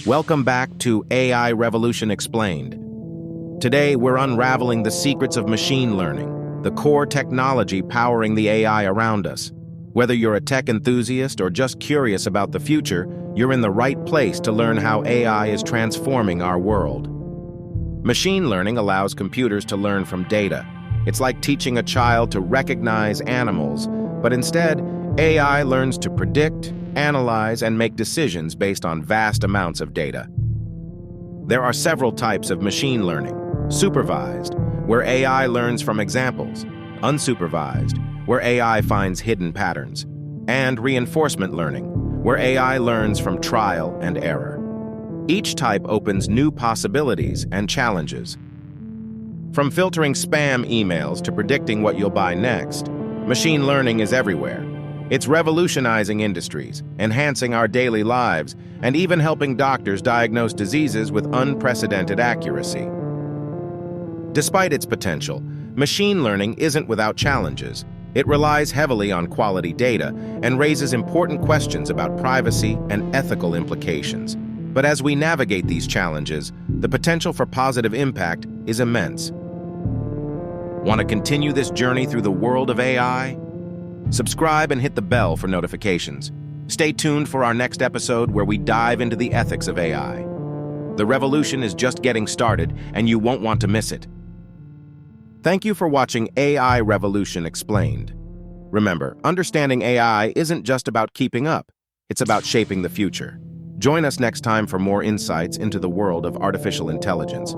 Welcome back to AI Revolution Explained. Today, we're unraveling the secrets of machine learning, the core technology powering the AI around us. Whether you're a tech enthusiast or just curious about the future, you're in the right place to learn how AI is transforming our world. Machine learning allows computers to learn from data. It's like teaching a child to recognize animals, but instead, AI learns to predict, analyze, and make decisions based on vast amounts of data. There are several types of machine learning. Supervised, where AI learns from examples. Unsupervised, where AI finds hidden patterns. And reinforcement learning, where AI learns from trial and error. Each type opens new possibilities and challenges. From filtering spam emails to predicting what you'll buy next, machine learning is everywhere. It's revolutionizing industries, enhancing our daily lives, and even helping doctors diagnose diseases with unprecedented accuracy. Despite its potential, machine learning isn't without challenges. It relies heavily on quality data and raises important questions about privacy and ethical implications. But as we navigate these challenges, the potential for positive impact is immense. Want to continue this journey through the world of AI? Subscribe and hit the bell for notifications. Stay tuned for our next episode where we dive into the ethics of AI. The revolution is just getting started, and you won't want to miss it. Thank you for watching AI Revolution Explained. Remember, understanding AI isn't just about keeping up. It's about shaping the future. Join us next time for more insights into the world of artificial intelligence.